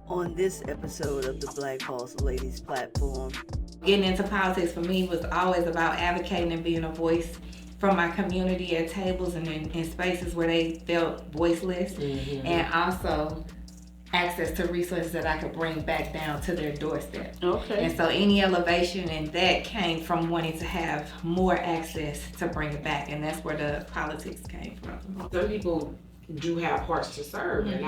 On this episode of the Black Boss Ladies platform. Getting into politics for me was always about advocating and being a voice for my community at tables and in spaces where they felt voiceless, and also access to resources that I could bring back down to their doorstep. Okay. And so any elevation in that came from wanting to have more access to bring it back, and that's where the politics came from. Some people do have hearts to serve, and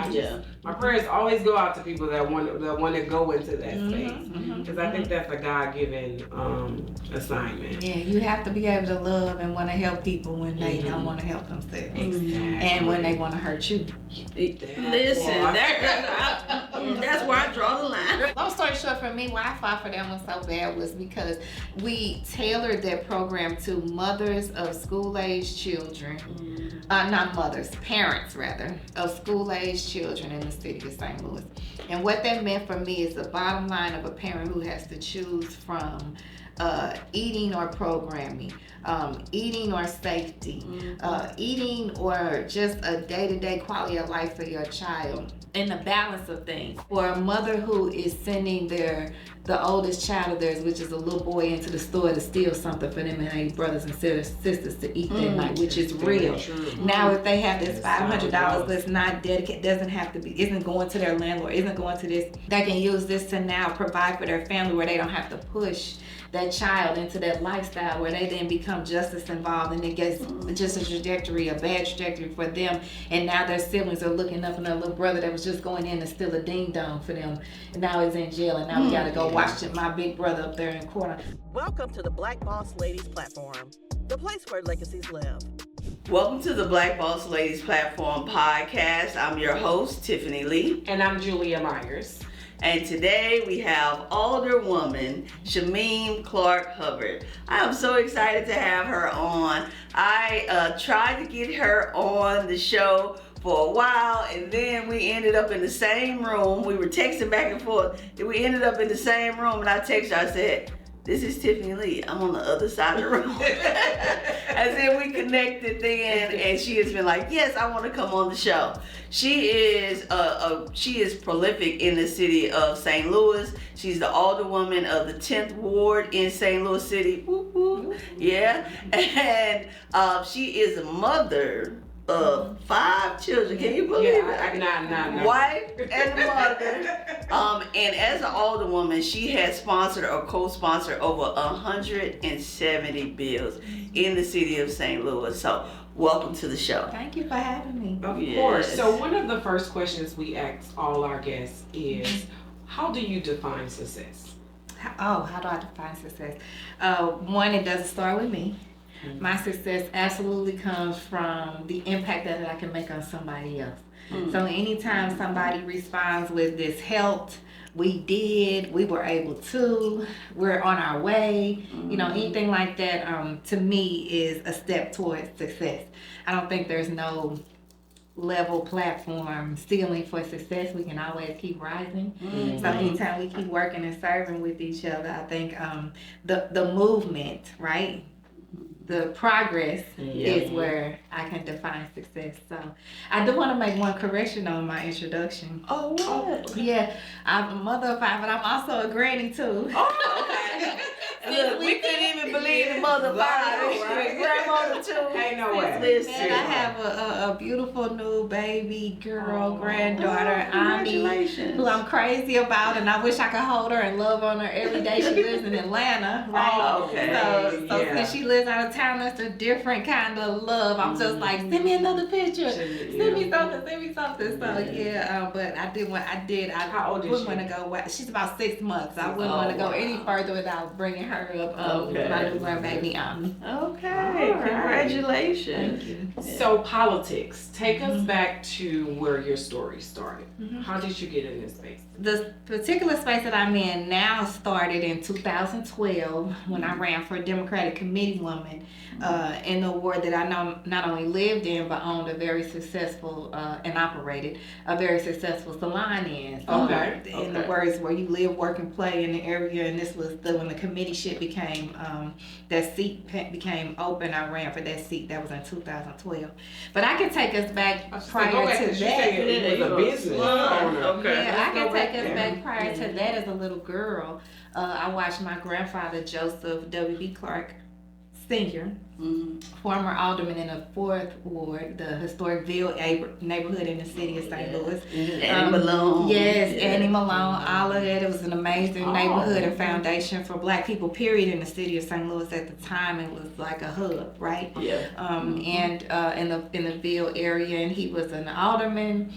my prayers always go out to people that want to go into that space, because I think that's a God-given assignment. Yeah, you have to be able to love and want to help people when they don't want to help themselves, and when they want to hurt you. Listen, that's where I draw the line. Long story short, for me, why I fought for that one so bad was because we tailored that program to mothers of school-age children, not mothers, parents rather, of school-age children in the city of St. Louis. And what that meant for me is the bottom line of a parent who has to choose from eating or programming, eating or safety, eating or just a day-to-day quality of life for your child, and the balance of things. For a mother who is sending the oldest child of theirs, which is a little boy, into the store to steal something for them and their brothers and sisters to eat that night, which is real. Now, if they have this $500 that's not dedicated, isn't going to their landlord, isn't going to this, they can use this to now provide for their family where they don't have to push that child into that lifestyle where they then become just as involved, and it gets just a bad trajectory for them. And now their siblings are looking up, and their little brother that was just going in to steal a ding dong for them, and now he's in jail, and now we gotta go watch my big brother up there in the corner. Welcome to the Black Boss Ladies platform, the place where legacies live. Welcome to the Black Boss Ladies platform podcast. I'm your host, Tiffany Lee. And I'm Julia Myers. And today we have Alderwoman Shameem Clark Hubbard. I am so excited to have her on. I tried to get her on the show for a while, and then we ended up in the same room. We were texting back and forth, and we ended up in the same room, and I texted her, I said, "This is Tiffany Lee. I'm on the other side of the room." And then we connected then, and she has been like, "Yes, I want to come on the show." She is prolific in the city of St. Louis. She's the Alderwoman of the 10th Ward in St. Louis City. Whoop, whoop. Yeah. And she is a mother of 5 children. Can you believe it? Nah. Wife and mother. And as an Alderwoman, she has sponsored or co-sponsored over 170 bills in the city of St.Louis. So welcome to the show. Thank you for having me. Of course. So one of the first questions we ask all our guests is, how do you define success? How do I define success? One, it doesn't start with me. My success absolutely comes from the impact that I can make on somebody else. So anytime somebody responds with "this helped," we were able to, we're on our way, anything like that, to me is a step towards success. I don't think there's no level, platform, ceiling for success. We can always keep rising. So anytime we keep working and serving with each other, I think the movement, right? The progress is where I can define success. So I do want to make one correction on my introduction. Oh, what? Yeah, I'm a mother of 5, but I'm also a granny too. Oh, okay. Look, we couldn't even believe the mother of 5, right? Grandmother too. Ain't no way. Listen. And I have a beautiful new baby girl, granddaughter, Ami, who I'm crazy about, and I wish I could hold her and love on her every day. She lives in Atlanta, right? Oh, okay. So since she lives out of town, that's a different kind of love. I'm just like, send me another picture, send me something. So yeah, but I did. How old is wouldn't she? want to go. She's about 6 months. I wouldn't want to go any further without bringing her up. My new grandbaby Ami. Okay, congratulations. Thank you. So politics, take us back to where your story started. How did you get in this space? The particular space that I'm in now started in 2012 when I ran for Democratic Committee Woman in the ward that I not only lived in but owned a very successful and operated a very successful salon in. So in the words where you live, work, and play in the area, and this was when the committee leadership became, that seat became open. I ran for that seat. That was in 2012. But I can take us back prior to that. It was a business owner. Okay. Yeah, I can take us back prior to that as a little girl. I watched my grandfather, Joseph W.B. Clark Sr., former alderman in the 4th Ward, the historic Ville neighborhood in the city of St. Louis. Annie Malone. Yes, Annie Malone, all of that. It was an amazing neighborhood and foundation for Black people, period, in the city of St. Louis at the time. It was like a hub, right? Yeah. And in the Ville area, and he was an alderman,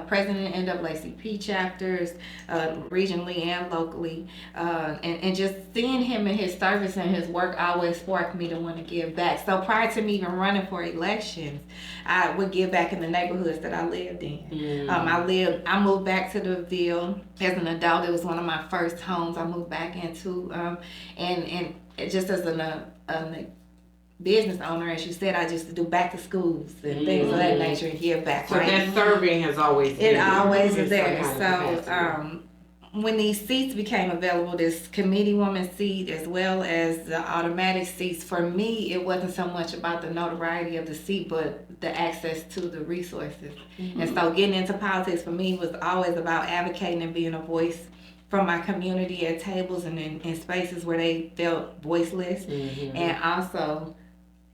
president of NAACP chapters, regionally and locally, and just seeing him in his service and his work always sparked me to want to give back. So prior to me even running for elections, I would give back in the neighborhoods that I lived in. I moved back to the Ville as an adult. It was one of my first homes I moved back into, and just as a business owner, as you said, I just do back to schools and things of that nature and give back. So right? that serving has always been. It always is there. Some kind of So when these seats became available, this committee woman seat as well as the automatic seats, for me, it wasn't so much about the notoriety of the seat, but the access to the resources. And so getting into politics for me was always about advocating and being a voice from my community at tables and in spaces where they felt voiceless, and also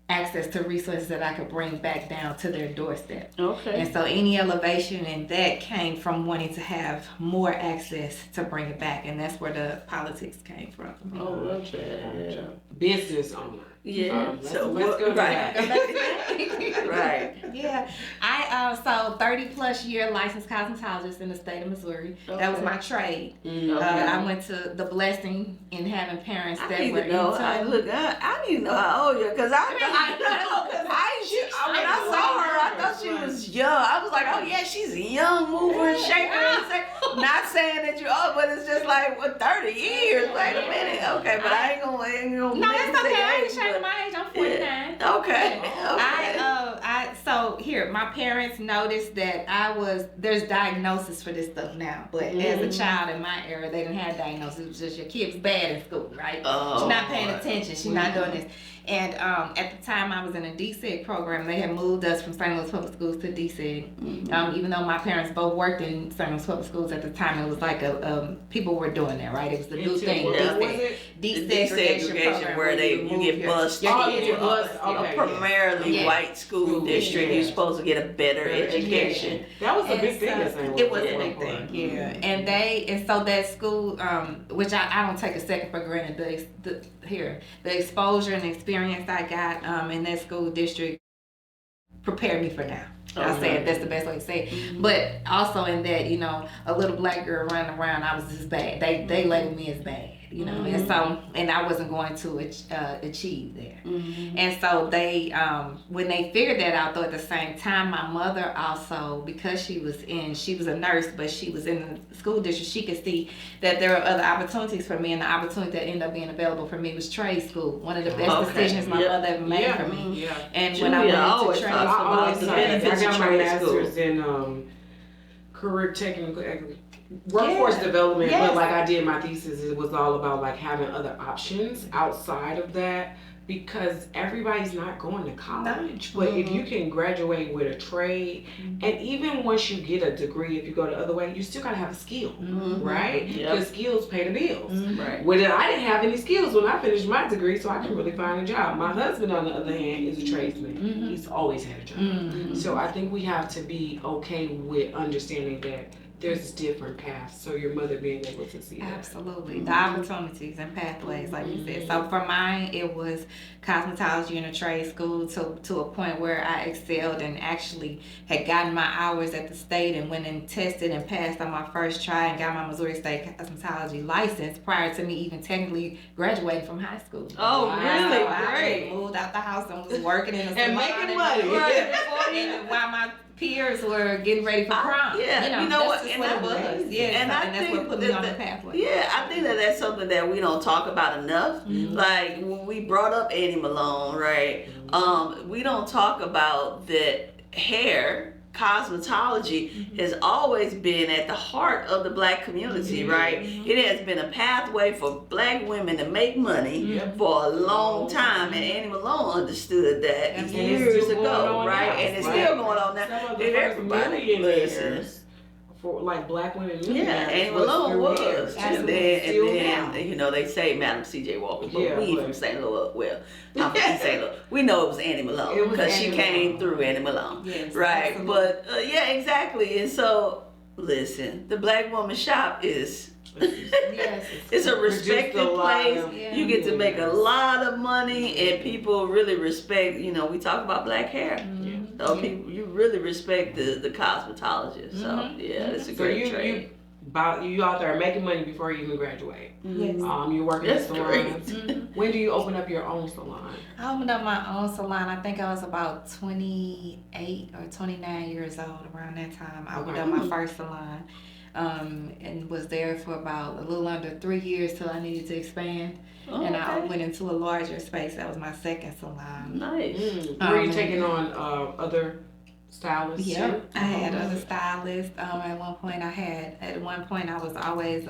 access to resources that I could bring back down to their doorstep. Okay. And so any elevation in that came from wanting to have more access to bring it back, and that's where the politics came from. Oh, okay. business owner. Yeah. Let's go to that. Right. Yeah, I so 30 plus year licensed cosmetologist in the state of Missouri. That was my trade. I went to the blessing in having parents that were into. I need to know how old you are, because when I saw her, I thought she was young. I was like, oh yeah, she's a young mover and shaker. Not saying that you're old, but it's just like, 30 years. Wait a minute. Okay, but I ain't gonna. No, that's okay. I ain't shaming my age. I'm 49. Yeah. Okay. So here, my parents noticed that there's diagnosis for this stuff now, but as a child in my era, they didn't have diagnosis. It was just your kid's bad in school, right? She's not paying attention. She's not doing this. And at the time, I was in a DSEG program. They had moved us from St. Louis Public Schools to DSEG. Even though my parents both worked in St. Louis Public Schools at the time, it was like people were doing that, right? It was the new thing. Desegregation, where you get bused to a primarily white school district. You're supposed to get a better education. That was a big thing. It was a big thing, yeah. And so that school, which I don't take a second for granted, the exposure and experience I got in that school district prepared me for now. I'll say it, that's the best way to say it. But also in that, a little black girl running around, I was just bad. They labeled me as bad, and so, and I wasn't going to achieve there. And so they, when they figured that out, though, at the same time, my mother also, because she was a nurse, but she was in the school district, she could see that there were other opportunities for me, and the opportunity that ended up being available for me was trade school. One of the best decisions my mother ever made for me. And when I went into trade school, I got my master's in career technical workforce development, but like I did my thesis, it was all about like having other options outside of that, because everybody's not going to college. But if you can graduate with a trade, and even once you get a degree, if you go the other way, you still gotta have a skill, right? Because skills pay the bills. Right. Well, I didn't have any skills when I finished my degree, so I couldn't really find a job. My husband, on the other hand, is a tradesman. He's always had a job. So I think we have to be okay with understanding that there's different paths, so your mother being able to see that. Absolutely. The opportunities and pathways, like you said. So for mine, it was cosmetology in a trade school to a point where I excelled and actually had gotten my hours at the state and went and tested and passed on my first try and got my Missouri State cosmetology license prior to me even technically graduating from high school. Oh, really? So Great. I moved out the house and was working in a salon and making money. And while my peers were getting ready for prom. That's what it was. Yeah, and that's what put me on the pathway. Yeah, I think that's something that we don't talk about enough. Like when we brought up Annie Malone, right? We don't talk about that hair cosmetology has always been at the heart of the Black community, right? It has been a pathway for Black women to make money for a long time, and Annie Malone understood that And years it's still going ago, on right? now, And it's right? still going on now. Some of the And first everybody listens. millionaires for like Black women. Yeah, millionaires Annie Malone was. through And hair. Still then, now. you know, they say Madam C.J. Walker, but Yeah, we but- from St. Louis, well, I'm from East St. Louis. We know it was Annie Malone It was because she Annie came Malone. through Annie Malone. Yes, Right, absolutely. but yeah, exactly. And so, listen, the Black Woman Shop is Yes. it's a respected Produced a lot place. of- You get to make a lot of money, and people really respect. You know, we talk about black hair. So people, you really respect the cosmetologist. So yeah, it's a So great trade. you out there making money before you even graduate. Yes. You're working That's at great. salons. When do you open up your own salon? I opened up my own salon. I think I was about 28 or 29 years old around that time. I opened up my first salon, and was there for about a little under 3 years till I needed to expand. Oh, And I okay. went into a larger space. That was my second salon. Nice. Were you taking on other stylists? Yeah, too? I had other stylists. At one point I was always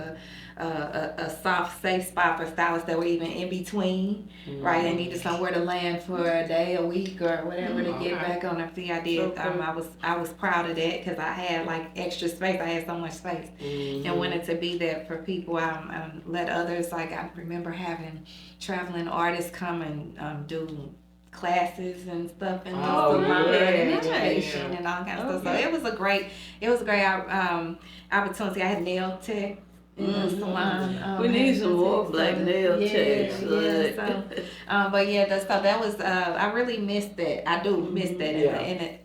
a soft, safe spot for stylists that were even in between, right? They needed somewhere to land for a day, a week, or whatever to get back on their feet. I did. So cool. I was proud of that because I had like extra space. I had so much space and wanted to be there for people. I let others, like I remember having traveling artists come and do classes and stuff in the salon and education and all kinds of stuff. So it was a great opportunity. I had nail tech in the salon. We need some more black nail techs. techs. Yeah, so, but yeah, so that was I really missed that. I do miss that. And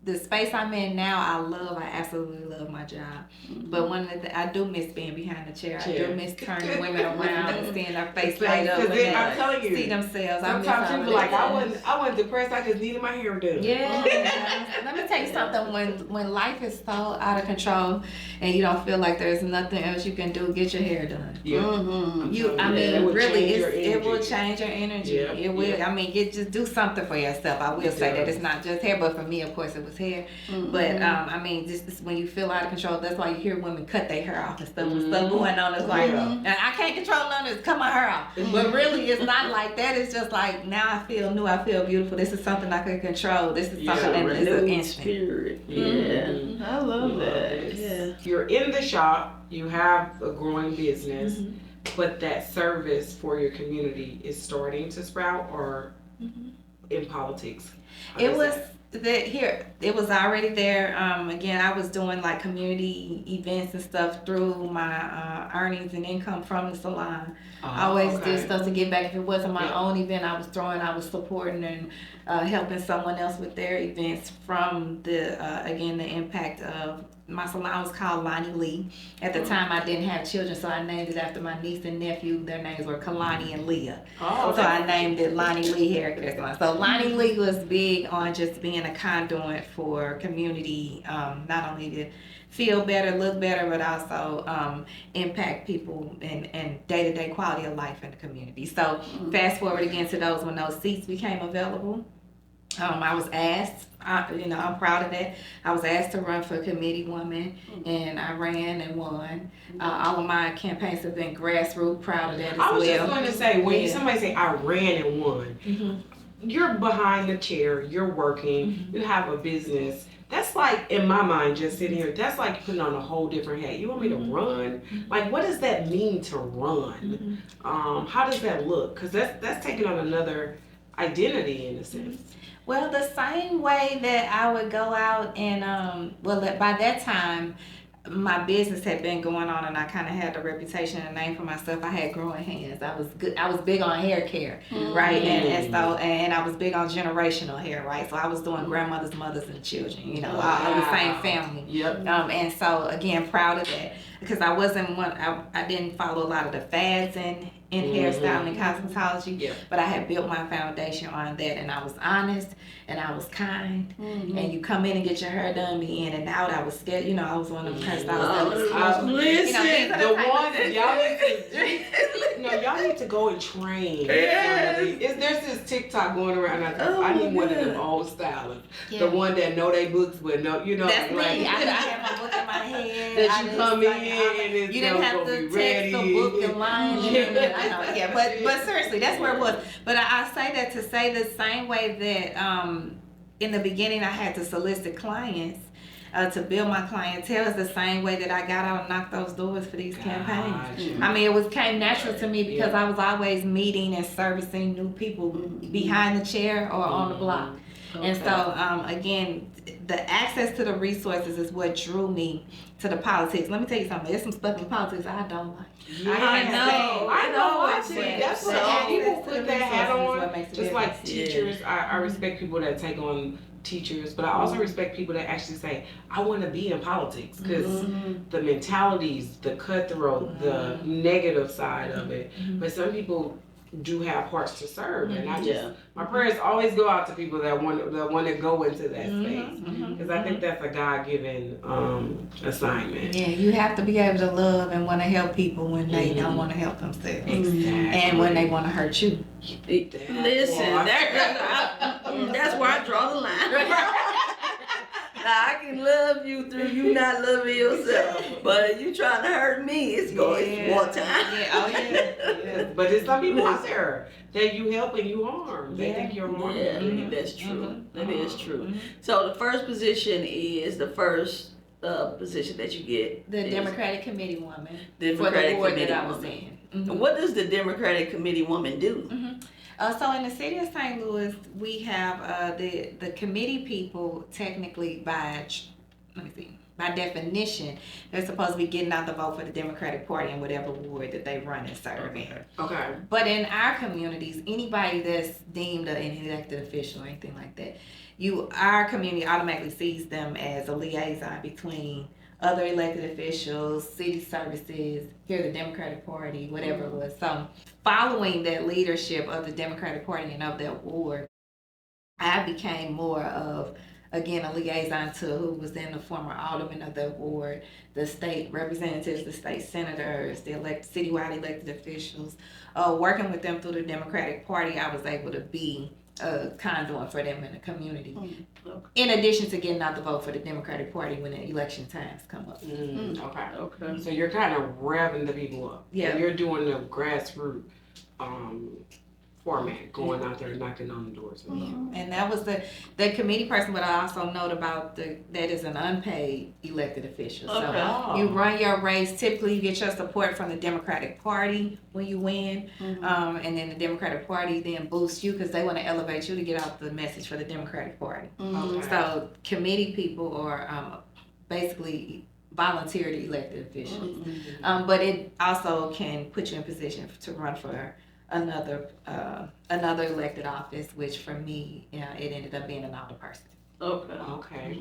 the space I'm in now, I absolutely love my job. But one of the I do miss being behind the chair. I do miss turning women around and seeing their face light up when I'm they telling you, see themselves. I miss sometimes all people of like, that. I wasn't depressed. I just needed my hair done. Yeah. Let me tell you something. When life is so out of control and you don't feel like there's nothing else you can do, get your hair done. Yeah. It will change your energy. Yeah. It will. I mean, just do something for yourself. I will say that it's not just hair, but for me, of course, it was hair. But I mean, just when you feel out of control, that's why you hear women cut their hair off and stuff. With stuff going on, it's like, and I can't control none of this. Cut my hair off. But really, it's not like that. It's just like now I feel new. I feel beautiful. This is something I can control. This is something that is an instant. Spirit. Yeah, I love that. Yeah. You're in the shop. You have a growing business, but that service for your community is starting to sprout, or in politics. It was it was already there. Again, I was doing like community events and stuff through my earnings and income from the salon. I always did stuff to get back. If it wasn't my own event I was supporting and helping someone else with their events from the impact of my salon was called Lonnie Lee. At the time I didn't have children, so I named it after my niece and nephew. Their names were Kalani and Leah. So I named it Lonnie Lee Hair Care Salon. So Lonnie Lee was big on just being a conduit for community, not only to feel better, look better, but also impact people and day-to-day quality of life in the community. So fast forward again to those when those seats became available. I was asked, I'm proud of that. I was asked to run for committee woman, and I ran and won. All of my campaigns have been grassroots, proud of that as well. I was just going to say, when somebody say, I ran and won, you're behind the chair, you're working, you have a business. That's like, in my mind, just sitting here, that's like putting on a whole different hat. You want me to run? Like, what does that mean to run? How does that look? Because that's taking on another identity in a sense. Well, the same way that I would go out and, by that time, my business had been going on and I kind of had a reputation and a name for myself. I had growing hands. I was good. I was big on hair care, right? And I was big on generational hair, right? So I was doing grandmothers, mothers, and children, all the same family. Yep. And so again, proud of that because I wasn't one. I didn't follow a lot of the fads in hairstyling and cosmetology, but I had built my foundation on that, and I was honest and I was kind. And you come in and get your hair done, be in and out. I was scared, I was one of them hairstylists that was Listen, the ones that y'all listen. y'all need to go and train. Yes. There's this TikTok going around. I need one of them old stylists. Yeah. The one that know they books but no, That's like, me. I have my book in my hand. that you come in and it's you didn't have to text the book and line. I know. Yeah, but seriously, that's where it was. But I say that to say the same way that in the beginning I had to solicit clients. To build my clientele is the same way that I got out and knocked those doors for these campaigns. I mean, came natural to me because I was always meeting and servicing new people behind the chair or on the block. Okay. And so, again, the access to the resources is what drew me to the politics. Let me tell you something. There's some stuff in politics I don't like. Yeah. I know. That's what people put that hat on. Just like teachers, I respect people that take on teachers, but I also respect people that actually say, I want to be in politics, because the mentalities, the cutthroat, the negative side of it. But some people do have hearts to serve, and I just my prayers always go out to people that want to go into that space, because I think that's a God-given assignment. Yeah, you have to be able to love and want to help people when they don't want to help themselves, and when they want to hurt you. Listen, that's where I draw the line. Now, I can love you through you not loving yourself, but if you trying to hurt me, it's war time. Yeah. But there's some people out there that you help and you harm. They think you're harming. Yeah, that's true. That is true. So the first position is the first position that you get. The Democratic Committee woman. Democratic for the ward Committee that I was woman. in. What does the Democratic Committee woman do? So in the city of St. Louis, we have the committee people technically by definition, they're supposed to be getting out the vote for the Democratic Party in whatever ward that they run and serve in. Okay. But in our communities, anybody that's deemed an elected official or anything like that, our community automatically sees them as a liaison between other elected officials, city services, the Democratic Party, whatever it was. So following that leadership of the Democratic Party and of that ward, I became more of, again, a liaison to who was then the former alderman of the ward, the state representatives, the state senators, the citywide elected officials. Working with them through the Democratic Party, I was able to be a conduit for them in the community. In addition to getting out the vote for the Democratic Party when the election times come up. Okay. So you're kind of revving the people up. Yeah. And you're doing the grassroots format, going out there knocking on the doors. And that was the committee person, but I also note about that is an unpaid elected official. So you run your race, typically you get your support from the Democratic Party when you win, and then the Democratic Party then boosts you because they want to elevate you to get out the message for the Democratic Party. So committee people are basically volunteered elected officials, but it also can put you in position to run for another elected office, which for me, it ended up being an alder person. Okay.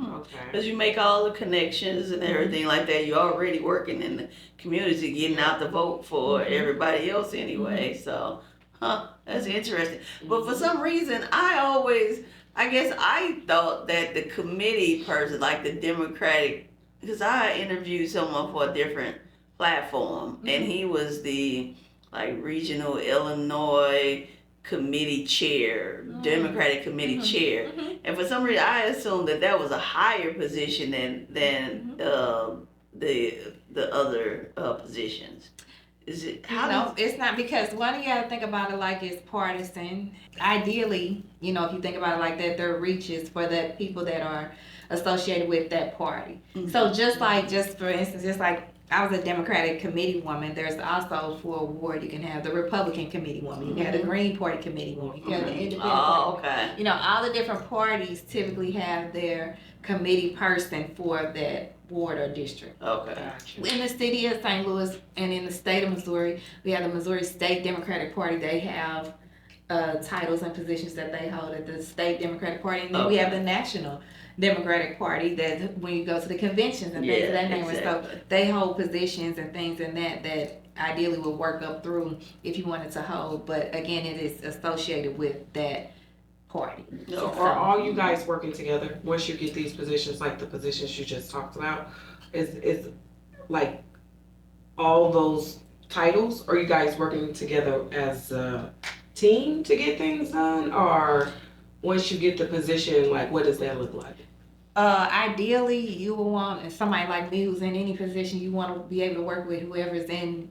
Because you make all the connections and everything like that. You're already working in the community, getting out the vote for everybody else anyway. So, that's interesting. But for some reason, I guess I thought that the committee person, like the Democratic, because I interviewed someone for a different platform, and he was the regional Illinois committee chair, Democratic committee chair, and for some reason I assumed that was a higher position than the other positions. Is it? It's not, because one, you got to think about it like it's partisan. Ideally, if you think about it like that, there are reaches for the people that are associated with that party. So just for instance, just like I was a Democratic committee woman, there's also for a ward you can have the Republican committee woman, you can have the Green Party committee woman, you can have the Independent Party. All the different parties typically have their committee person for that ward or district. In the city of St. Louis and in the state of Missouri, we have the Missouri State Democratic Party. They have titles and positions that they hold at the state Democratic Party, and then we have the national Democratic Party that when you go to the conventions and things of that nature, so they hold positions and things in that ideally will work up through if you wanted to hold, but again, it is associated with that party. So are all you guys working together once you get these positions, like the positions you just talked about? Is like all those titles? Are you guys working together as a team to get things done? Or once you get the position, like, what does that look like? Ideally, you will want, and somebody like me who's in any position, you want to be able to work with whoever's in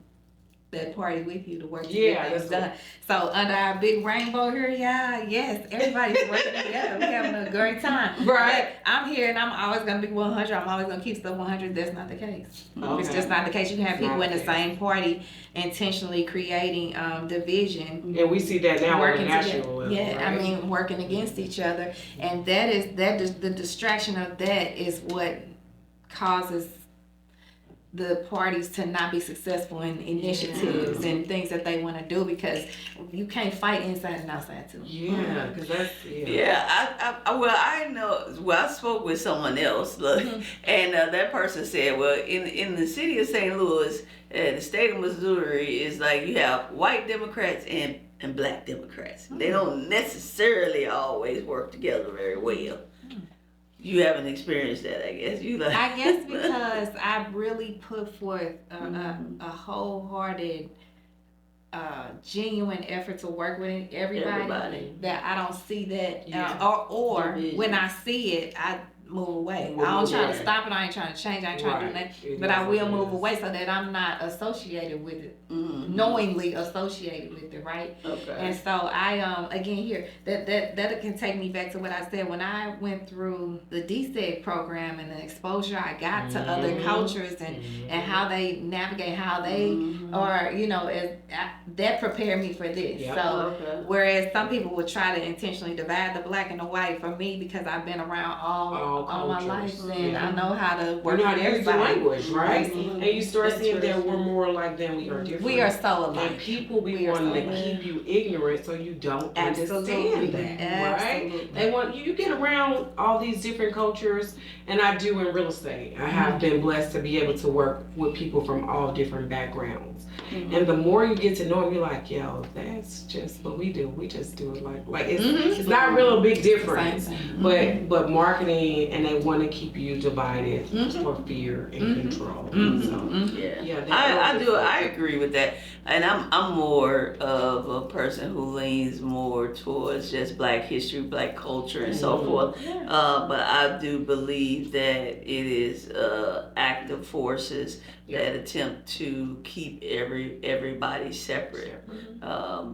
that party with you to work to get things done. So under our big rainbow here, yes, everybody's working together. We're having a great time. Right. But I'm here and I'm always going to be 100. I'm always going to keep stuff 100. That's not the case. Okay. It's just not the case. You can have people in the same party intentionally creating division. And we see that now on a national level. Yeah, right? I mean, working against each other. And that is the distraction of that is what causes the parties to not be successful in initiatives and things that they want to do, because you can't fight inside and outside too. Yeah, because that's I know. Well, I spoke with someone else, and that person said, well, in the city of St. Louis, the state of Missouri is like you have white Democrats and black Democrats. They don't necessarily always work together very well. You haven't experienced that, I guess. I guess because I really put forth a wholehearted, genuine effort to work with everybody. That I don't see that, or when I see it, I move away. I don't try to stop it. I ain't trying to change. I ain't trying to do nothing. But I will move away so that I'm not associated with it, knowingly associated with it, right? Okay. And so I again here that can take me back to what I said when I went through the DSEG program and the exposure I got to other cultures and how they navigate, how they are, that prepared me for this. Yep. So whereas some people would try to intentionally divide the black and the white, for me, because I've been around all my life and I know how to work with everybody. Use the language, right? And you start seeing that we're more alike than we are different. We are so alike. And people be wanting to keep you ignorant so you don't understand that, right? They want you get around all these different cultures, and I do in real estate. I have been blessed to be able to work with people from all different backgrounds. And the more you get to know them, you're like, yo, that's just what we do. We just do it like it's not real a big difference. But marketing, and they want to keep you divided for fear and control. So I agree with that. And I'm more of a person who leans more towards just black history, black culture, and so forth. But I do believe that it is active forces that attempt to keep everybody separate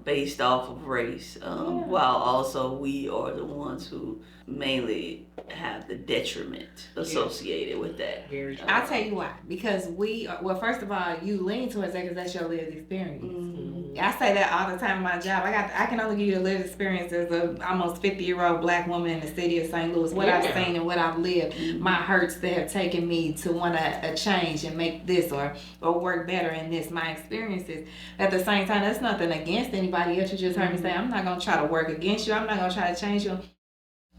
based off of race, while also we are the ones who mainly have the detriment associated with that. I'll tell you why. Because first of all, you lean towards that because that's your lived experience. I say that all the time in my job. I can only give you the lived experience as a almost 50-year-old black woman in the city of St. Louis. What I've seen and what I've lived, my hurts that have taken me to want to change and make this or work better in this. My experiences. At the same time, that's nothing against anybody else. You just heard me say, I'm not going to try to work against you. I'm not going to try to change you.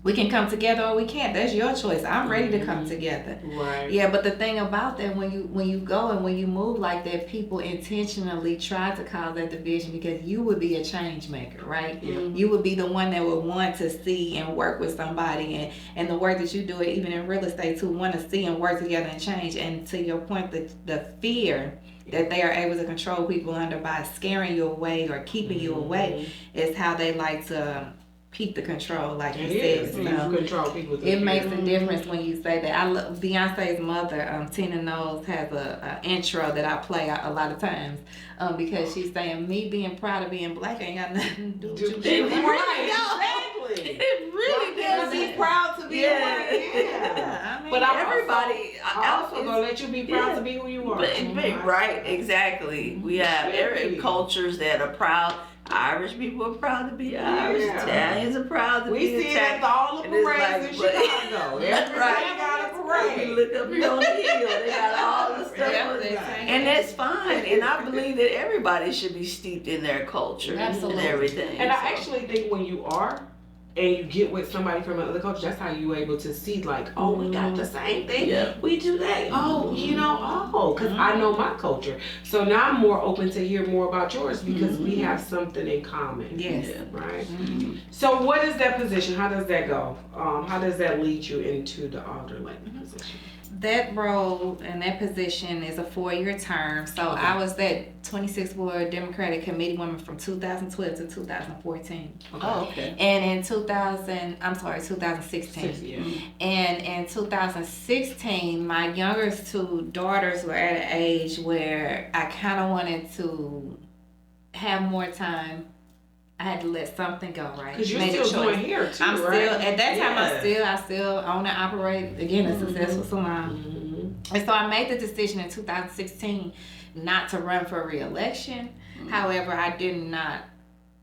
We can come together or we can't. That's your choice. I'm ready to come together. Right. Yeah, but the thing about that, when you go and when you move like that, people intentionally try to cause that division because you would be a change maker, right? Yeah. You would be the one that would want to see and work with somebody, and the work that you do, even in real estate, to want to see and work together and change. And to your point, the fear that they are able to control people under by scaring you away or keeping you away is how they like to keep the control, like you said. You control people. It makes a difference when you say that. I love Beyonce's mother, Tina Knowles, has a intro that I play a lot of times because she's saying, me being proud of being black ain't got nothing to do with you. Exactly. It really does. Be proud to be black. Yeah. I mean, but everybody also gonna let you be proud to be who you are. Right, exactly. We have every cultures that are proud. Irish people are proud to be Irish. Italians are proud to be Italian. We see that all the parades in Chicago. Everybody got a parade. We look up here on the hill. They got all the stuff. And that's fine. And I believe that everybody should be steeped in their culture and everything. And I actually think when you are, and you get with somebody from another culture, that's how you're able to see, like, oh, we got the same thing. Yeah. We do that. Oh, because I know my culture. So now I'm more open to hear more about yours because we have something in common. Yes. Right? So what is that position? How does that go? How does that lead you into the Alderlady position? That role and that position is a 4-year term. So Okay. I was that 26th Ward Democratic Committee woman from 2012 to 2014. Oh, okay. And in 2016. Yeah. And in 2016, my youngest two daughters were at an age where I kind of wanted to have more time. I had to let something go, right? Because you're Made a still choice. doing hair too, I'm right? still at that time. Yeah. I still own and operate again a successful salon. Mm-hmm. And so I made the decision in 2016 not to run for re-election. However, I did not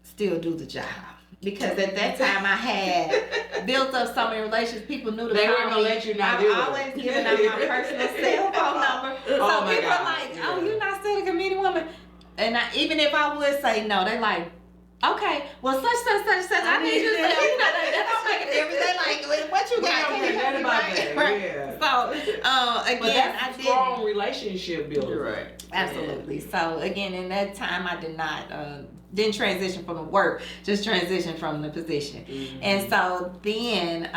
still do the job. Because at that time I had built up so many relations. People knew to They call weren't gonna me. let you not do it. I'm always giving out my personal cell phone number. So Oh my people God. like, Yeah. oh, you're not still a committee woman. And even if I would say no, they like, okay, well, such. I need you to say, that don't make a difference. They like, what you We got? don't care nothing about that. Right. Yeah. So, But again, that's I did. strong relationship building. You're right. Absolutely. So again, in that time, I did not didn't transition from the work, just transition from the position. Mm-hmm. And so then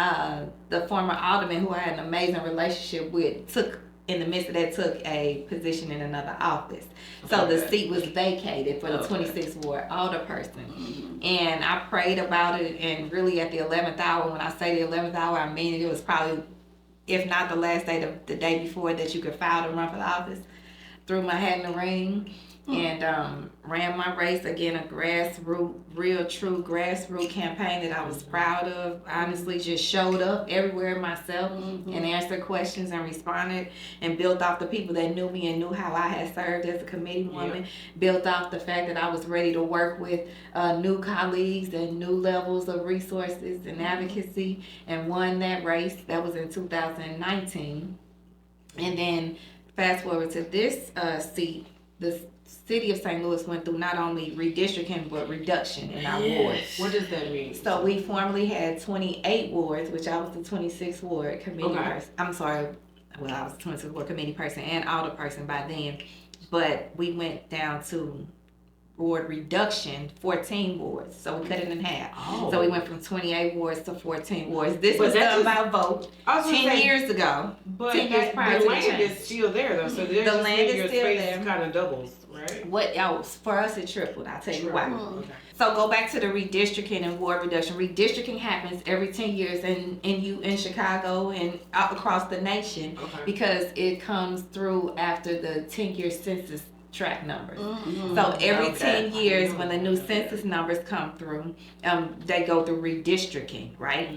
the former alderman, who I had an amazing relationship with, took a position in another office. So the Okay. seat was vacated for the Okay. 26th Ward alderperson. Mhm. And I prayed about it, and really at the 11th hour, when I say the 11th hour, I mean it was probably, if not the last day, the day before that you could file to run for the office. Threw my hat in the ring and ran my race. Again, a real true grassroots campaign that I was proud of. Honestly, just showed up everywhere myself and answered questions and responded and built off the people that knew me and knew how I had served as a committee woman. Built off the fact that I was ready to work with new colleagues and new levels of resources and advocacy, and won that race. That was in 2019. And then fast forward to this seat, the city of St. Louis went through not only redistricting but reduction in our wards. What does that mean? So we formerly had 28 wards, which I was the 26th ward committee person. I'm sorry, well, I was the 26th ward committee person and alderperson by then, but we went down to ward reduction, 14 wards. So we cut it in half. Oh. So we went from 28 wards to 14 wards. This But was that's done just- by vote I was gonna 10 say, years ago. But 10 years prior to the the land change. is still there though, so there's The just land is your still space there. kind of doubles, right? For us it tripled. I'll tell you why. Okay. So go back to the redistricting and ward reduction. Redistricting happens every 10 years in Chicago and across the nation Okay. because it comes through after the 10-year census tract numbers. Mhm. So every Okay. 10 years when the new census numbers come through, they go through redistricting, right?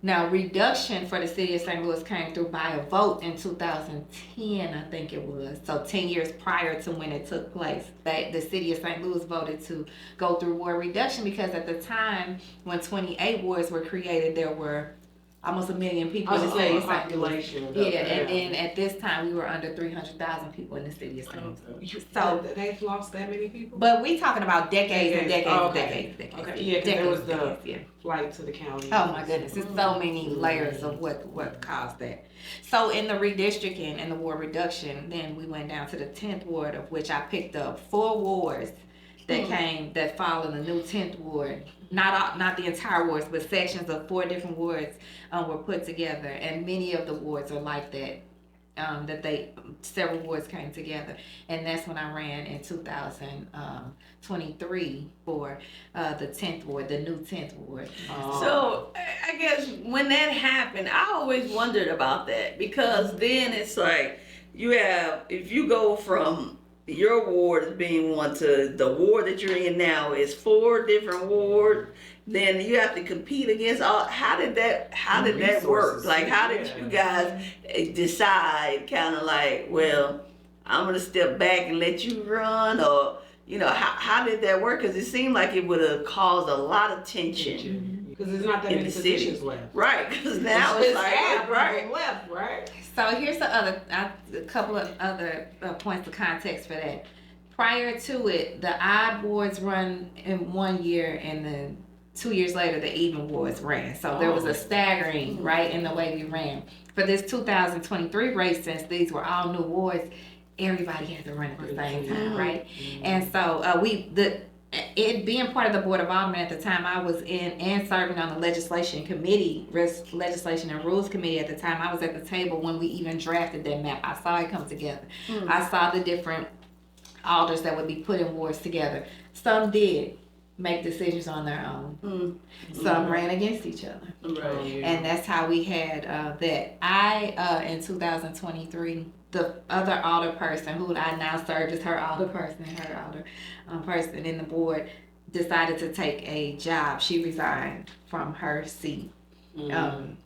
Now, reduction for the city of St. Louis came through by a vote in 2010, I think it was. So 10 years prior to when it took place, the city of St. Louis voted to go through ward reduction because at the time when 28 wards were created, there were almost 1 million people I in was the city saying of St. Louis. population. Yeah, and then at this time we were under 300,000 people in the city of St. Louis. So they've lost that many people? But we talking about decades and decades Oh, and okay. decades. Okay, yeah, 'cause there was the decades, yeah. flight to the county. Oh my goodness, there's so many layers of what caused that. So in the redistricting and the ward reduction, then we went down to the 10th ward, of which I picked up 4 wards that fall in the new 10th ward. Not the entire wards, but sections of 4 different wards were put together, and many of the wards are like that. Several wards came together, and that's when I ran in 2023 for the 10th ward, the new 10th ward. So I guess when that happened, I always wondered about that because then it's like if you go from your ward as being one to the ward that you're in now is 4 different wards, then you have to compete against all. How did that work? Resources. Like, how did you guys decide kind of like, well, I'm going to step back and let you run, or how did that work? Because it seemed like it would have caused a lot of tension. Because there's not that In many the city. positions left. Right, because now it's like, half right. left, right? So here's a couple of other points of context for that. Prior to it, the odd wards run in 1 year, and then 2 years later, the even wards ran. So there was a staggering, right, in the way we ran. For this 2023 race, since these were all new wards, everybody had to run at the same time, right? And so it being part of the Board of Aldermen at the time I was in and serving on the legislation committee, legislation and rules committee at the time, I was at the table when we even drafted that map. I saw it come together. I saw the different alders that would be putting wards together. Some did make decisions on their own. Some ran against each other. Right. And that's how we had that. I, in 2023, the other alder person who I now served as her alder person person in the board decided to take a job. She resigned from her seat.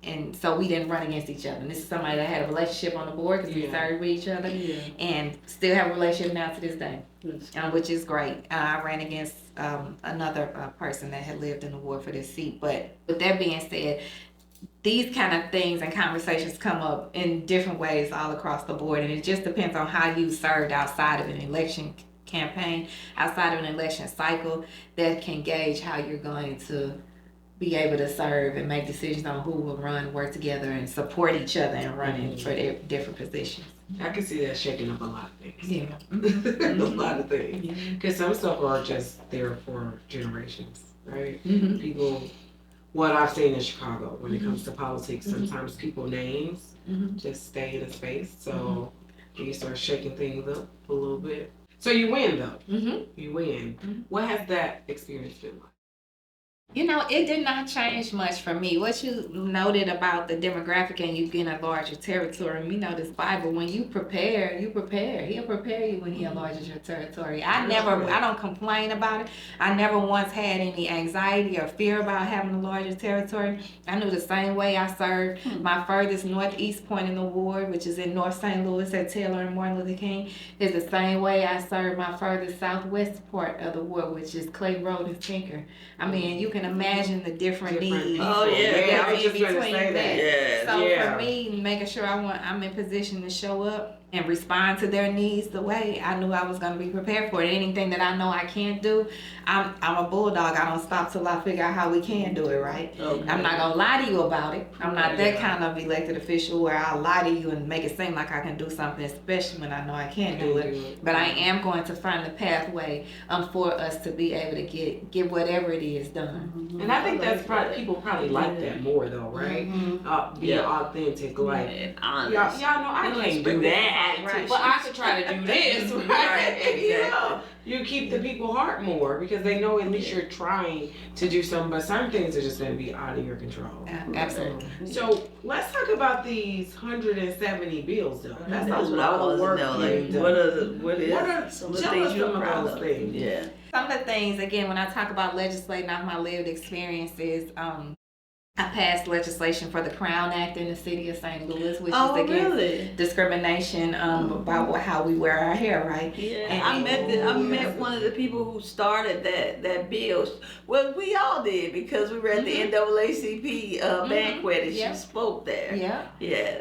And so we didn't run against each other. And this is somebody that had a relationship on the board because we served with each other and still have a relationship now to this day, which is great. I ran against another person that had lived in the ward for this seat. But with that being said, these kind of things and conversations come up in different ways all across the board. And it just depends on how you served outside of an election campaign, outside of an election cycle, that can gauge how you're going to be able to serve and make decisions on who will run, work together, and support each other and running for their different positions. I can see that shaking up a lot of things. Yeah. A lot of things. Because some stuff are just there for generations, right? People, what I've seen in Chicago when it comes to politics, sometimes people names just stay in a space. So you start shaking things up a little bit. So you win though. You win. What has that experience been like? You know, it did not change much for me. What you noted about the demographic and you getting a larger territory, we know this Bible, when you prepare, you prepare. He'll prepare you when he enlarges your territory. I don't complain about it. I never once had any anxiety or fear about having a larger territory. I knew the same way I served my furthest northeast point in the ward, which is in North St. Louis at Taylor and Martin Luther King, is the same way I served my furthest southwest part of the ward, which is Clay Road and Tinker. I mean, you can imagine the different needs. Oh yeah, I was just going to say that. Yeah. So for me, making sure I'm in position to show up and respond to their needs the way I knew I was going to be prepared for it. Anything that I know I can't do, I'm a bulldog. I don't stop till I figure out how we can do it, right? Okay. I'm not going to lie to you about it. I'm not that kind of elected official where I'll lie to you and make it seem like I can do something, especially when I know I can't do it. But I am going to find the pathway for us to be able to get whatever it is done. And I think that's probably, people probably like that more though, right? Being authentic, like, y'all know I can't do that. Right. But I could try to do this, right? Exactly. You know, you keep the people heart more because they know at least you're trying to do something, but some things are just going to be out of your control. Absolutely. So let's talk about these 170 bills, though. That's That's a what I lot of want work. to know. being Like, done. what are some of the things you're proud of? Things. Yeah. Some of the things, again, when I talk about legislating off my lived experiences, I passed legislation for the Crown Act in the city of St. Louis, which is against discrimination about how we wear our hair, right? Yeah, And I met one of the people who started that bill. Well, we all did because we were at the NAACP banquet and she spoke there. Yeah.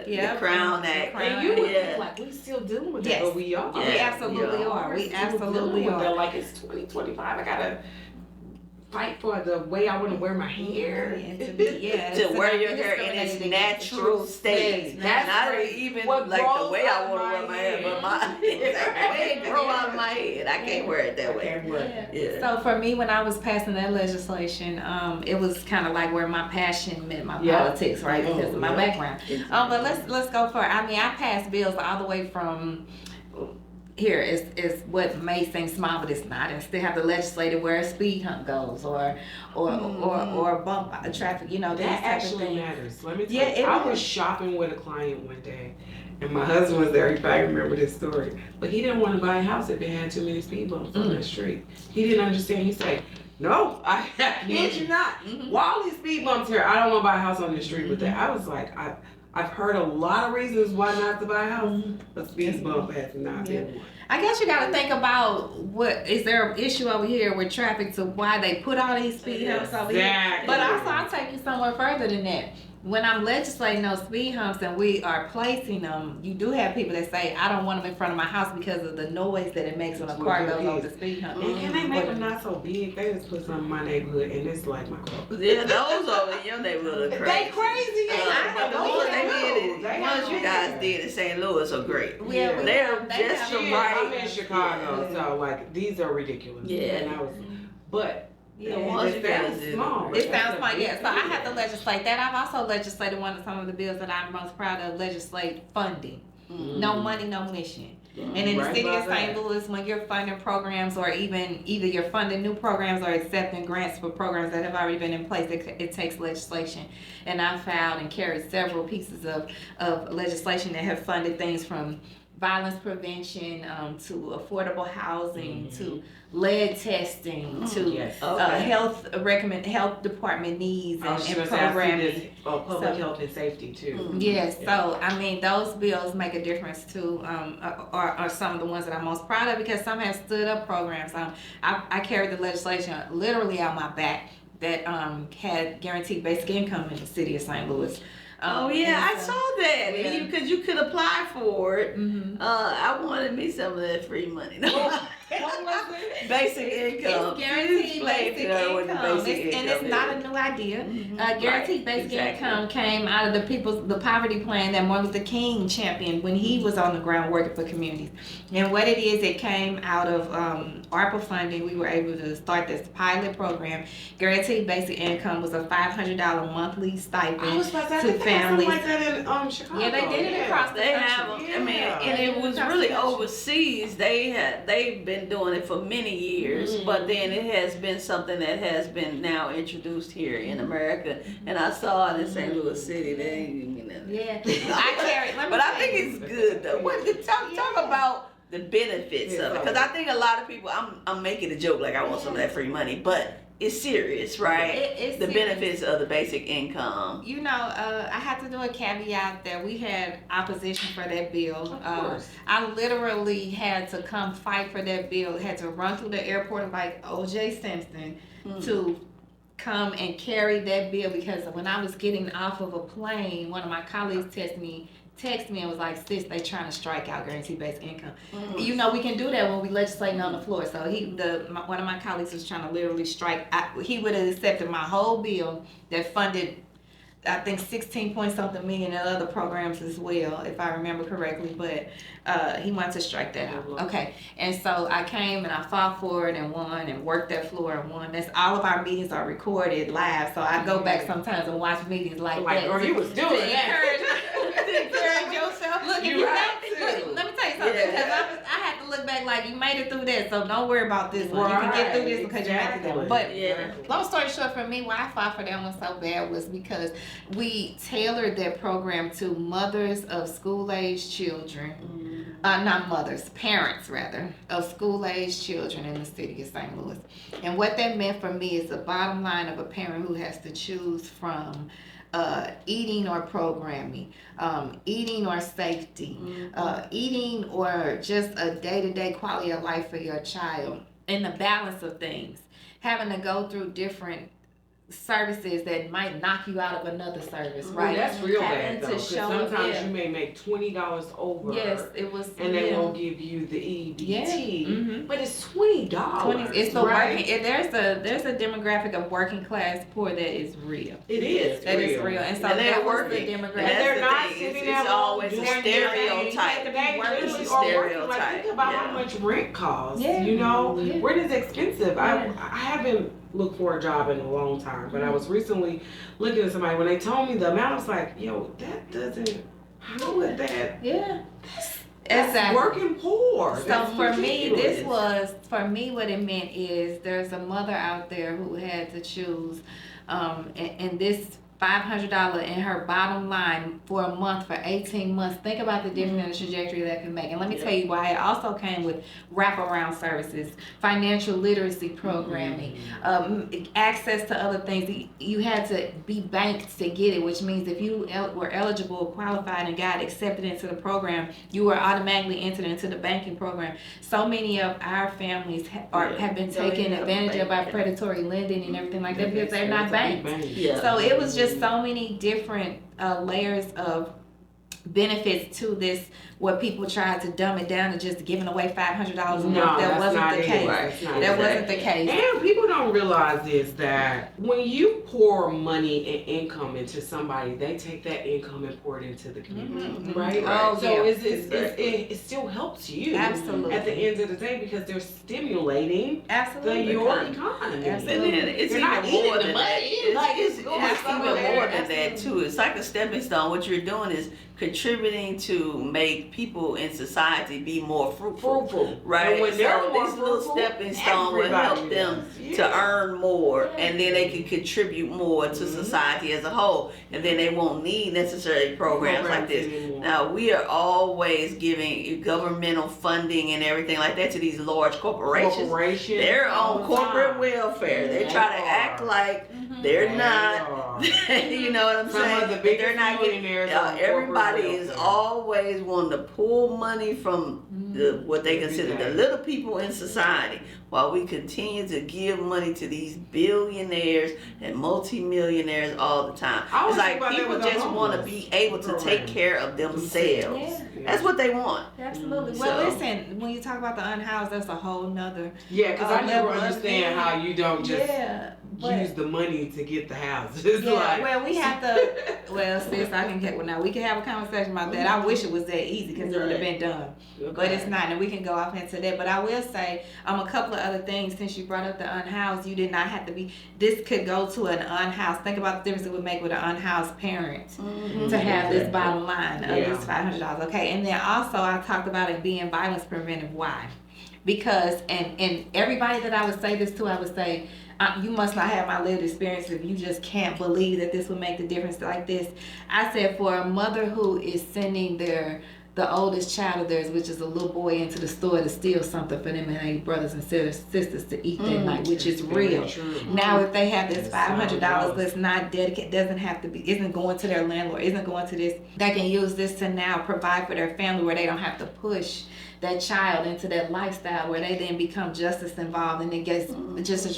The Crown Act. And you would think like we still dealing with that, but we are. We absolutely are. We absolutely are. Like it's 2025. I gotta fight for the way I want to wear my hair. To wear your hair in its natural state. Not even like the way I want to wear my hair, but my way it grow out of my head. I can't wear it that way. Yeah. So for me, when I was passing that legislation, it was kind of like where my passion met my politics, right? Because of my background. But let's go for it. I mean, I passed bills all the way from here is what may seem small, but it's not. And still have the legislative where a speed hump goes, or bump traffic. You know, that actually matters. Let me tell you. I was shopping with a client one day, and my husband was there. He probably remember this story, but he didn't want to buy a house if it had too many speed bumps on the street. He didn't understand. He said, "No, I kid you not. Why all these speed bumps here? I don't want to buy a house on the street with that." I was like, I've heard a lot of reasons why not to buy a house, but speed bump has not been one. I guess you got to think about what is there an issue over here with traffic to why they put all these speed humps over here. But also, I'll take you somewhere further than that. when I'm legislating those speed humps and we are placing them, you do have people that say, I don't want them in front of my house because of the noise that it makes when a car goes over the speed hump. And can they make them not so big? They just put some in my neighborhood and it's like my car. Yeah, those over in your neighborhood are crazy. They crazy. But the ones you guys did in St. Louis are great. Yeah. They're just the right. I'm in Chicago, so like these are ridiculous. Yeah. But The ones you guys did. small. It sounds fun, yeah. So I have to legislate that. I've also legislated some of the bills that I'm most proud of. Legislate funding. No money, no mission. And in the city of St. Louis, when you're funding programs or even either you're funding new programs or accepting grants for programs that have already been in place, it takes legislation. And I filed and carried several pieces of legislation that have funded things from violence prevention to affordable housing to lead testing to health department needs and programming. Public health and safety too. Yes, so I mean those bills make a difference too, are some of the ones that I'm most proud of because some have stood up programs. I carried the legislation literally on my back that had guaranteed basic income in the city of St. Louis. I saw that because you could apply for it. I wanted me some of that free money. What was it? Basic income. It's guaranteed basic income. And it's not a new idea. Guaranteed basic income came out of the poverty plan that Martin Luther King championed when he was on the ground working for communities. And what it is, it came out of ARPA funding. We were able to start this pilot program. Guaranteed basic income was a $500 monthly stipend to families. Like that in Chicago. Yeah, they did it across the country. And it was really overseas. They've been doing it for many years, but then it has been something that has been now introduced here in America. And I saw it in St. Louis City. Yeah, I carried. But I think it's good though. Talk about the benefits of it, because I think a lot of people. I'm making a joke like I want some of that free money, but it's serious, right? It's the serious. benefits of the basic income. You know, I have to do a caveat that we had opposition for that bill. Of course. I literally had to come fight for that bill. Had to run through the airport like O.J. Simpson to come and carry that bill because when I was getting off of a plane, one of my colleagues texted me and was like, sis, they trying to strike out guaranteed basic income. You know, we can do that when we legislating on the floor. So one of my colleagues was trying to literally strike. He would have accepted my whole bill that funded, I think, 16 point something million in other programs as well, if I remember correctly. But he wanted to strike that out. Okay, and so I came and I fought for it and won and worked that floor and won. That's all of our meetings are recorded live, so I go back sometimes and watch meetings like that. Or you was doing that. Encourage yourself. Look, let me tell you something. Because I had to look back like you made it through that, so don't worry about this one. You can get through this because you made it through that. But long story short, for me, why I fought for that one so bad was because we tailored that program to mothers of school-age children. Not mothers, parents rather, of school-age children in the city of St. Louis. And what that meant for me is the bottom line of a parent who has to choose from eating or programming, eating or safety, eating or just a day-to-day quality of life for your child, and the balance of things. Having to go through different services that might knock you out of another service, right? That's real Having bad though, because show sometimes you may make $20 over. Yes, it was. And they won't give you the EBT. Yeah. But it's $20. It's the working. There's a demographic of working class poor that is real. It is. That is real, and so that was the demographic. And they're not the sitting it's there always a stereotype. It's a stereotype. Like, think about how much rent costs. Yeah. You know, Yeah. rent is expensive. I haven't looked for a job in a long time, but I was recently looking at somebody when they told me the amount. I was like, yo, that doesn't. How would that? Yeah. That's Exactly. working poor. So That's for me, ridiculous. what it meant is there's a mother out there who had to choose, and this $500 in her bottom line for a month for 18 months. Think about the difference in the trajectory that can make. And let me tell you why. It also came with wraparound services, financial literacy programming, access to other things. You had to be banked to get it, which means if you were eligible, qualified, and got accepted into the program, you were automatically entered into the banking program. So many of our families have been taken advantage of by predatory lending and everything like that because they're not banked. So it was just just so many different layers of benefits to this, where people tried to dumb it down to just giving away $500 a month. That wasn't the case. That wasn't the case. And people don't realize this, that when you pour money and income into somebody, they take that income and pour it into the community, right? Oh, so yeah. it still helps you Absolutely. at the end of the day, because they're stimulating your economy. Absolutely. And then it's You're even not eating more the than money. that. It's even Absolutely. more than that too. It's like a stepping stone. What you're doing is contributing to make people in society be more fruitful. Right? And when they're so more this little fruitful, stepping stone will help them to earn more, and then they can contribute more to society as a whole, and then they won't need necessarily programs like this. Anymore. Now, we are always giving governmental funding and everything like that to these large corporations. They're on corporate welfare. They try to act like they're not. You know what I'm saying? They're not getting. Everybody is always wanting to pull money from what they consider the little people in society, while we continue to give money to these billionaires and multimillionaires all the time. It's like people just want to be able to take care of themselves. Yeah. That's what they want. Absolutely. So- Well, listen, when you talk about the unhoused, that's a whole nother. Yeah, because I never level of understand how you don't just but- use the money to get the houses. Yeah, Like, well, we have to. Well, sis, I can get. Well, now we can have a conversation about that. I wish it was that easy, because it would have been done, but it's not, and we can go off into that. But I will say, a couple of other things. Since you brought up the unhoused, you did not have to be. This could go to an unhoused. Think about the difference it would make with an unhoused parent to have this bottom line of this $500. Okay, and then also I talked about it being violence preventive. Why? Because and everybody that I would say this to, I would say, you must not have my lived experience if you just can't believe that this would make the difference like this. I said, for a mother who is sending the oldest child of theirs, which is a little boy, into the store to steal something for them and their brothers and sisters to eat that night, which is real. Now, if they have this $500 that's not dedicated, isn't going to their landlord, isn't going to this, they can use this to now provide for their family, where they don't have to push that child into that lifestyle where they then become just as involved, and it gets just a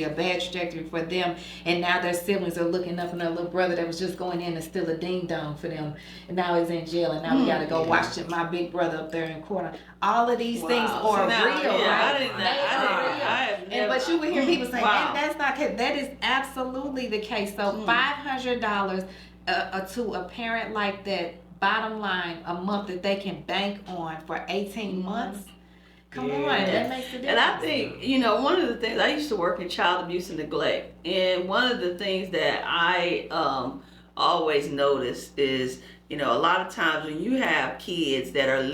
bad trajectory for them. And now their siblings are looking up, and their little brother that was just going in to steal a ding dong for them, and now he's in jail, and now we got to go watch my big brother up there in court. All of these things are real, right? But you would hear people say, that's not, that is absolutely the case. So $500 to a parent like that, bottom line, a month that they can bank on for 18 months. Come on, that makes a difference. And I think, one of the things, I used to work in child abuse and neglect, and one of the things that I always notice is, a lot of times when you have kids that are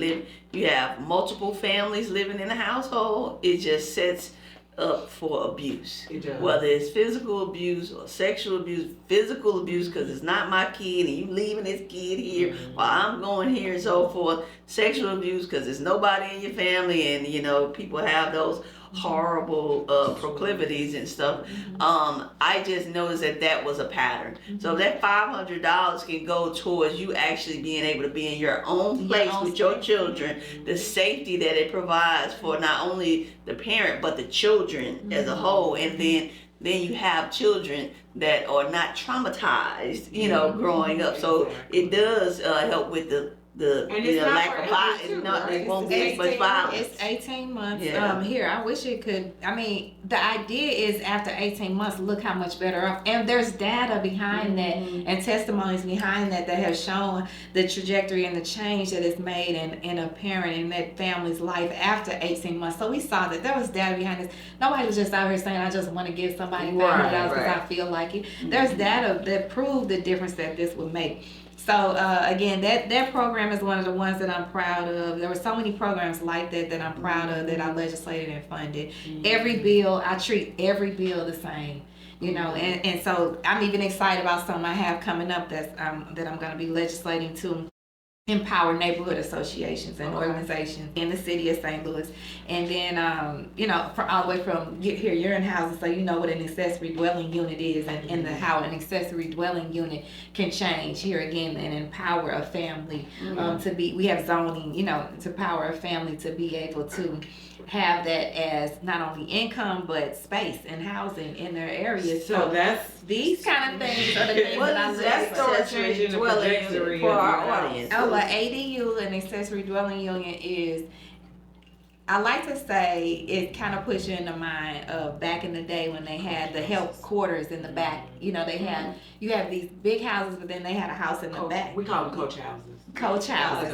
you have multiple families living in a household, it just sets up for abuse. It does. Whether it's physical abuse or sexual abuse, physical abuse because it's not my kid and you leaving this kid here while I'm going here and so forth. Sexual abuse because there's nobody in your family, and people have those horrible proclivities and stuff. I just noticed that was a pattern. So that $500 can go towards you actually being able to be in your own place with your children, the safety that it provides for not only the parent but the children as a whole, and then you have children that are not traumatized, growing up. So it does help with the lack of violence. It won't be as much violence. It's 18 months. Yeah. Here, I wish it could. The idea is after 18 months, look how much better off. And there's data behind that and testimonies behind that have shown the trajectory and the change that is made in a parent and that family's life after 18 months. So we saw that there was data behind this. Nobody was just out here saying, I just want to give somebody $500 because I feel like it. There's data that proved the difference that this would make. So again, that program is one of the ones that I'm proud of. There were so many programs like that I'm proud of that I legislated and funded. Every bill, I treat every bill the same. And so I'm even excited about some I have coming up that I'm going to be legislating to empower neighborhood associations and organizations in the city of St. Louis. And then, all the way from here, you're in housing, so you know what an accessory dwelling unit is and how an accessory dwelling unit can change here again and empower a family we have zoning, to empower a family to be able to have that as not only income but space and housing in their areas. So that's these kind of things are the things What that I is look that for. start accessory changing the dwelling trajectory unit for of our your house. audience? Oh, well, ADU, an accessory dwelling unit, is, I like to say, it kind of puts you in the mind of back in the day when they had the help quarters in the back. You know, they had, you have these big houses, but then they had a house in the back. We call them coach houses. Coach houses.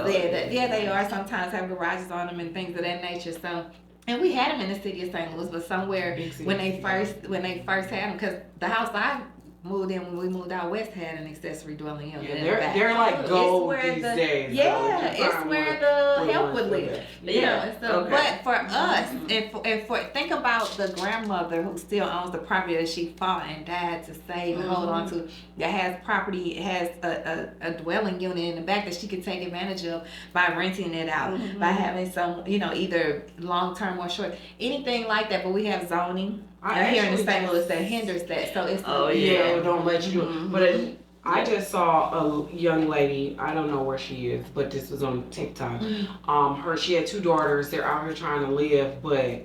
Yeah, they are. Sometimes have garages on them and things of that nature. So, and we had them in the city of St. Louis, but somewhere when they first had them, because the house I moved in when we moved out west had an accessory dwelling unit. Yeah, in the back. they're like gold where these the, days. Yeah, it's where the help would live. You know, and so, Okay. but for us, and for think about the grandmother who still owns the property that she fought and died to save and hold on to, that has property, has a dwelling unit in the back that she could take advantage of by renting it out, by having some, you know, either long term or short, anything like that. But we have zoning here in St. Louis that hinders that. So it's it don't let you do it. But I just saw a young lady. I don't know where she is, but this was on TikTok. She had 2 daughters. They're out here trying to live, but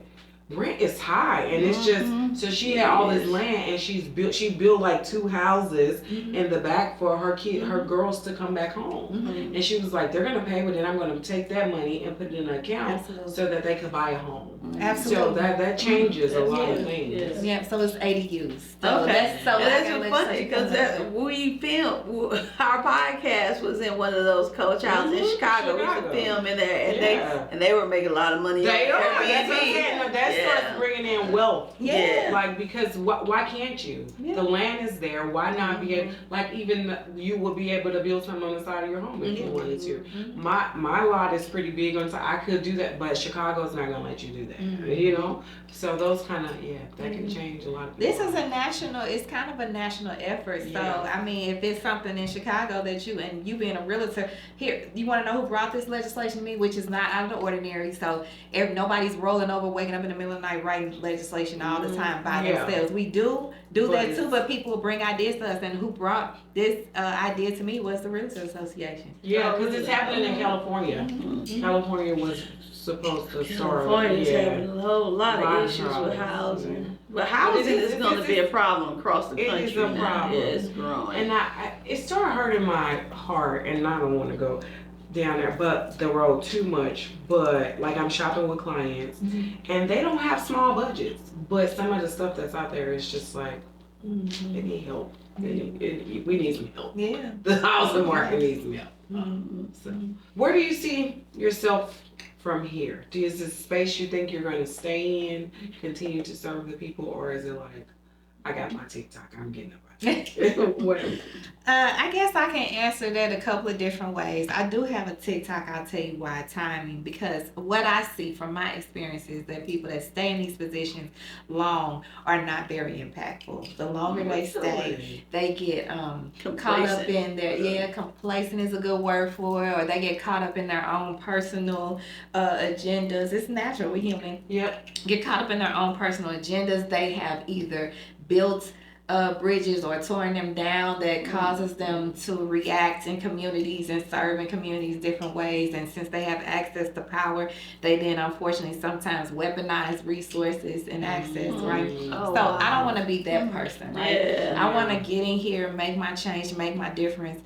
rent is high, and it's just so she had all this land, and she built like 2 houses in the back for her girls to come back home, and she was like, they're gonna pay, but then I'm gonna take that money and put it in an account so that they could buy a home. So that changes a lot of things. Yeah, so it's ADUs. So Okay, that's like funny because we filmed. Our podcast was in one of those coach houses in Chicago. We used to film in there, and they were making a lot of money. They are. Airbnb. That's what I'm saying. Now, that starts bringing in wealth. Yeah. Like, because why can't you? The land is there. Why not be able, like, even you would be able to build something on the side of your home if you wanted to. My lot is pretty big on side. I could do that, but Chicago's not gonna let you do that. You know? So those kind of that can change a lot of This people. is it's kind of a national effort. So I mean, if it's something in Chicago that you being a realtor, here, you want to know who brought this legislation to me, which is not out of the ordinary. So if nobody's rolling over, waking up in the middle of the night writing legislation all the time by themselves. We do that too, but people will bring ideas to us, and who brought this idea to me was the Realtor Association. Yeah, because it's happening in California. California was supposed to start. California's having a whole lot of issues with housing. But housing is going to be a problem across the country. It is a problem. It's growing. And it started hurting my heart, and I don't want to go down there, but the road too much. But like, I'm shopping with clients, and they don't have small budgets. But some of the stuff that's out there is just like, they need help. We need some help. Yeah. The housing market needs some help. So, where do you see yourself from here? Is this space you think you're going to stay in, continue to serve the people, or is it like, I got my TikTok, I'm getting up? I guess I can answer that a couple of different ways. I do have a TikTok, I'll tell you why, timing, because what I see from my experience is that people that stay in these positions long are not very impactful. The longer they stay, they get caught up in their, complacent is a good word for it, or they get caught up in their own personal agendas. It's natural, we're human. Get caught up in their own personal agendas. They have either built bridges or torn them down that causes them to react in communities and serve in communities different ways. And since they have access to power, they then unfortunately sometimes weaponize resources and access, right? I don't want to be that person, right? I want to get in here, make my change, make my difference.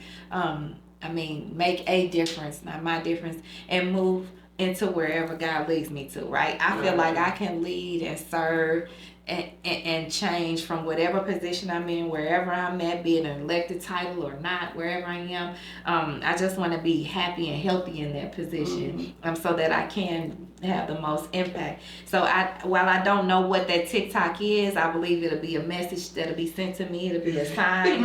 Make a difference, not my difference, and move into wherever God leads me to, right? I feel like I can lead and serve and change from whatever position I'm in, wherever I'm at, be it an elected title or not, wherever I am. I just want to be happy and healthy in that position, so that I can have the most impact. So while I don't know what that TikTok is, I believe it'll be a message that'll be sent to me. It'll be a sign.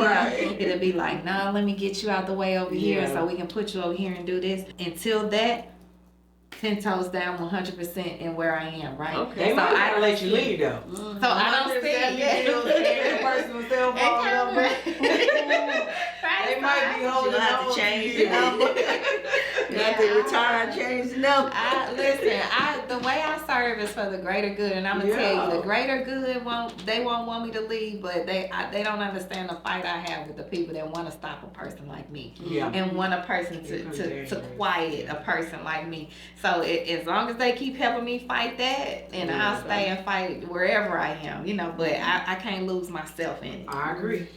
It'll be like, no, let me get you out the way over here so we can put you over here and do this. Until that, 10 toes down, 100% in where I am, right? They might not gonna let you leave though. So I don't see personal cell phone number. They They might be holding You have on to change you. the number. You have to retire and change the number. Listen, the way I serve is for the greater good, and I'm gonna tell you, the greater good won't want me to leave, but they don't understand the fight I have with the people that want to stop a person like me, and want a person to quiet a person like me. So as long as they keep helping me fight that, and I'll stay and fight wherever I am, But I can't lose myself in it. I agree.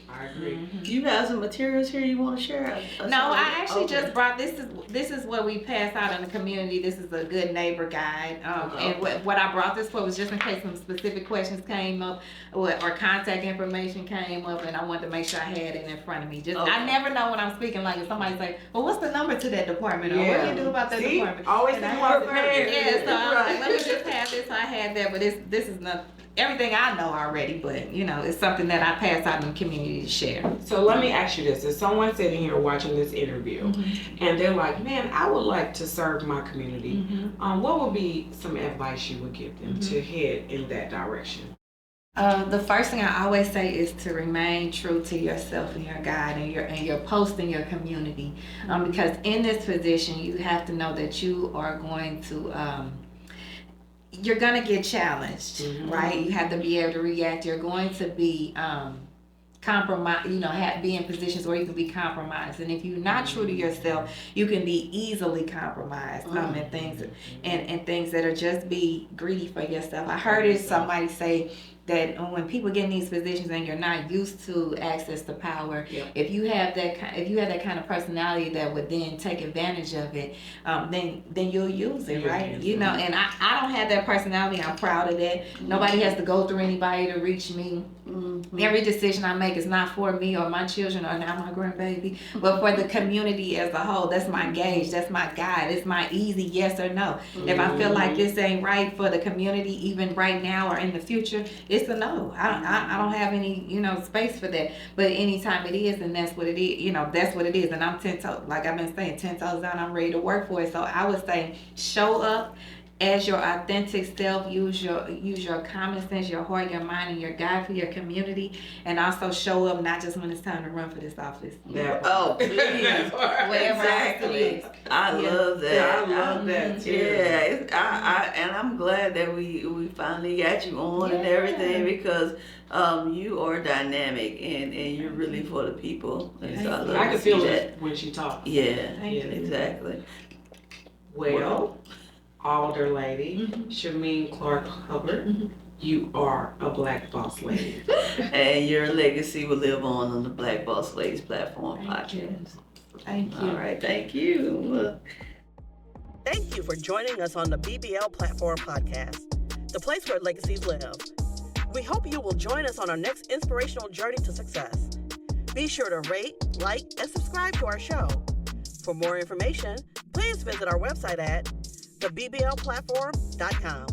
Do you have some materials here you want to share? No, I actually just brought this is what we pass out in the community. This is a good neighbor guide. And what I brought this for was just in case some specific questions came up or contact information came up, and I wanted to make sure I had it in front of me. I never know when I'm speaking, like if somebody say, well, what's the number to that department? Or what do you do about that department? Always think about prepared. Yeah, so I'm like, let me just have this. So I had that, but this is not everything I know already, but it's something that I pass out in the community to share. So let me ask you this. If someone's sitting here watching this interview and they're like, man, I would like to serve my community, what would be some advice you would give them to head in that direction? The first thing I always say is to remain true to yourself and your God and your post in your community, because in this position you have to know that you are going to you're gonna get challenged, right? You have to be able to react. You're going to be compromised, be in positions where you can be compromised. And if you're not true to yourself, you can be easily compromised in things and things that are just be greedy for yourself. I heard somebody say that when people get in these positions and you're not used to access to power, if you have that kind of personality that would then take advantage of it, then you'll use it, right? And I don't have that personality. I'm proud of that. Nobody has to go through anybody to reach me. Every decision I make is not for me or my children or not my grandbaby, but for the community as a whole. That's my gauge. That's my guide. It's my easy yes or no. If I feel like this ain't right for the community, even right now or in the future, it's a no. I don't have any space for that. But anytime it is, then that's what it is. That's what it is. And I'm 10 toes, like I've been saying, 10 toes down. I'm ready to work for it. So I would say, show up as your authentic self. Use your common sense, your heart, your mind, and your God for your community, and also show up not just when it's time to run for this office. Oh, please. Whatever Exactly. it is. I love that. Yeah, I love that too. Yeah, and I'm glad that we finally got you on and everything, because you are dynamic and you're really for the people. And so I love I to can see feel that. it when she talks. Yeah, Exactly. exactly. Well, Alderlady Shameem Clark Hubbard, you are a Black Boss Lady. And your legacy will live on the Black Boss Ladies Platform podcast. Thank you. All right, thank you. Thank you for joining us on the BBL Platform Podcast, the place where legacies live. We hope you will join us on our next inspirational journey to success. Be sure to rate, like, and subscribe to our show. For more information, please visit our website at theBBLplatform.com.